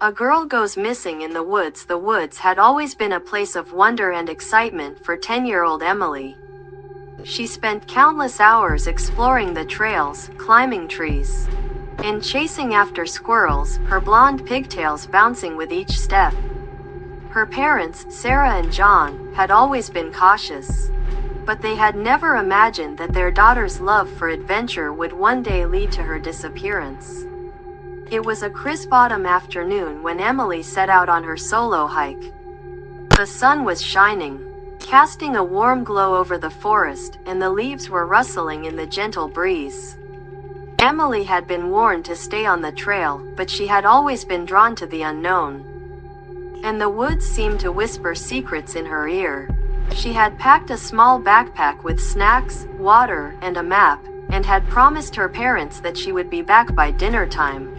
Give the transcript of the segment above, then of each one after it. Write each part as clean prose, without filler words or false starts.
A girl goes missing in the woods. The woods had always been a place of wonder and excitement for 10-year-old Emily. She spent countless hours exploring the trails, climbing trees, and chasing after squirrels, her blonde pigtails bouncing with each step. Her parents, Sarah and John, had always been cautious, but they had never imagined that their daughter's love for adventure would one day lead to her disappearance. It was a crisp autumn afternoon when Emily set out on her solo hike. The sun was shining, casting a warm glow over the forest, and the leaves were rustling in the gentle breeze. Emily had been warned to stay on the trail, but she had always been drawn to the unknown. And the woods seemed to whisper secrets in her ear. She had packed a small backpack with snacks, water, and a map, and had promised her parents that she would be back by dinner time.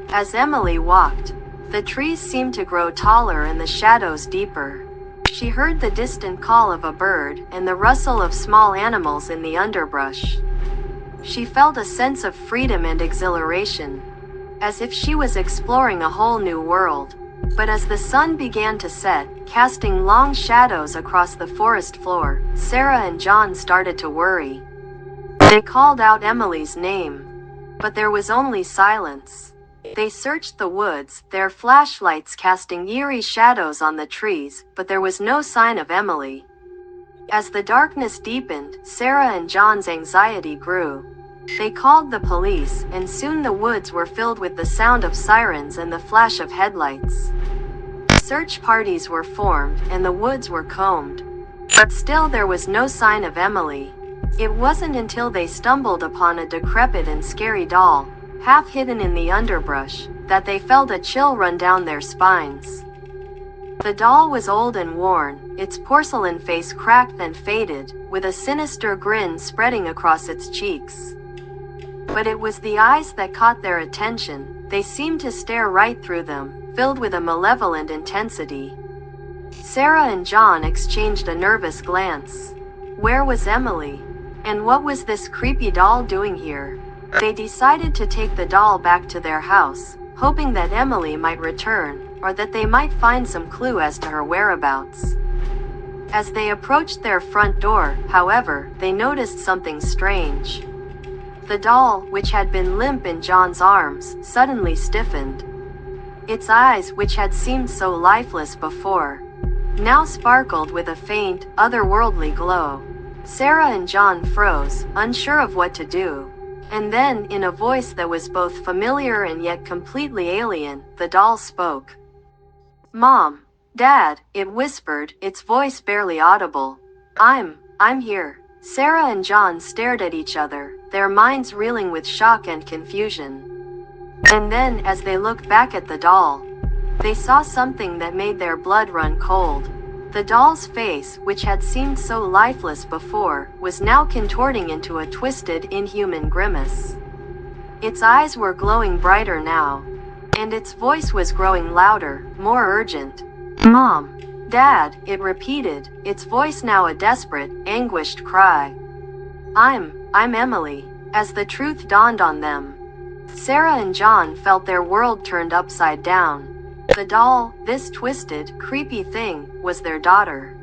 As Emily walked, the trees seemed to grow taller and the shadows deeper. She heard the distant call of a bird and the rustle of small animals in the underbrush. She felt a sense of freedom and exhilaration, as if she was exploring a whole new world. But as the sun began to set, casting long shadows across the forest floor, Sarah and John started to worry. They called out Emily's name, but there was only silence. They searched the woods, their flashlights casting eerie shadows on the trees, but there was no sign of Emily. As the darkness deepened, Sarah and John's anxiety grew. They called the police, and soon the woods were filled with the sound of sirens and the flash of headlights. Search parties were formed, and the woods were combed. But still there was no sign of Emily. It wasn't until they stumbled upon a decrepit and scary doll, half hidden in the underbrush, that they felt a chill run down their spines. The doll was old and worn, its porcelain face cracked and faded, with a sinister grin spreading across its cheeks. But it was the eyes that caught their attention. They seemed to stare right through them, filled with a malevolent intensity. Sarah and John exchanged a nervous glance. Where was Emily? And what was this creepy doll doing here? They decided to take the doll back to their house, hoping that Emily might return, or that they might find some clue as to her whereabouts. As they approached their front door, however, they noticed something strange. The doll, which had been limp in John's arms, suddenly stiffened. Its eyes, which had seemed so lifeless before, now sparkled with a faint, otherworldly glow. Sarah and John froze, unsure of what to do. And then, in a voice that was both familiar and yet completely alien, the doll spoke. "Mom, Dad," it whispered, its voice barely audible. I'm here." Sarah and John stared at each other, their minds reeling with shock and confusion. And then, as they looked back at the doll, they saw something that made their blood run cold. The doll's face, which had seemed so lifeless before, was now contorting into a twisted, inhuman grimace. Its eyes were glowing brighter now, and its voice was growing louder, more urgent. "Mom, Dad," it repeated, its voice now a desperate, anguished cry. I'm Emily." As the truth dawned on them, Sarah and John felt their world turned upside down. The doll, this twisted, creepy thing, was their daughter.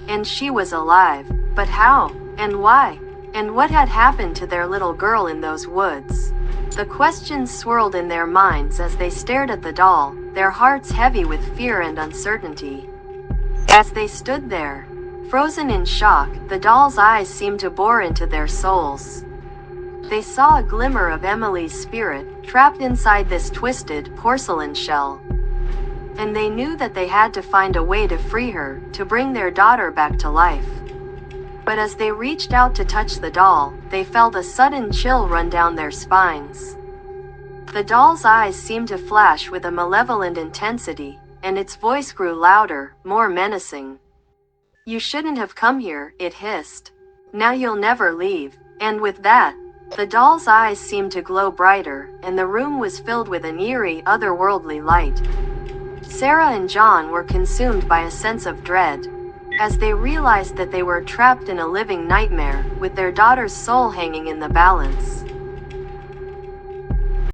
And she was alive. But how? And why? And what had happened to their little girl in those woods? The questions swirled in their minds as they stared at the doll, their hearts heavy with fear and uncertainty. As they stood there, frozen in shock, the doll's eyes seemed to bore into their souls. They saw a glimmer of Emily's spirit, trapped inside this twisted, porcelain shell. And they knew that they had to find a way to free her, to bring their daughter back to life. But as they reached out to touch the doll, they felt a sudden chill run down their spines. The doll's eyes seemed to flash with a malevolent intensity, and its voice grew louder, more menacing. "You shouldn't have come here," it hissed. "Now you'll never leave." And with that, the doll's eyes seemed to glow brighter, and the room was filled with an eerie, otherworldly light. Sarah and John were consumed by a sense of dread, as they realized that they were trapped in a living nightmare, with their daughter's soul hanging in the balance.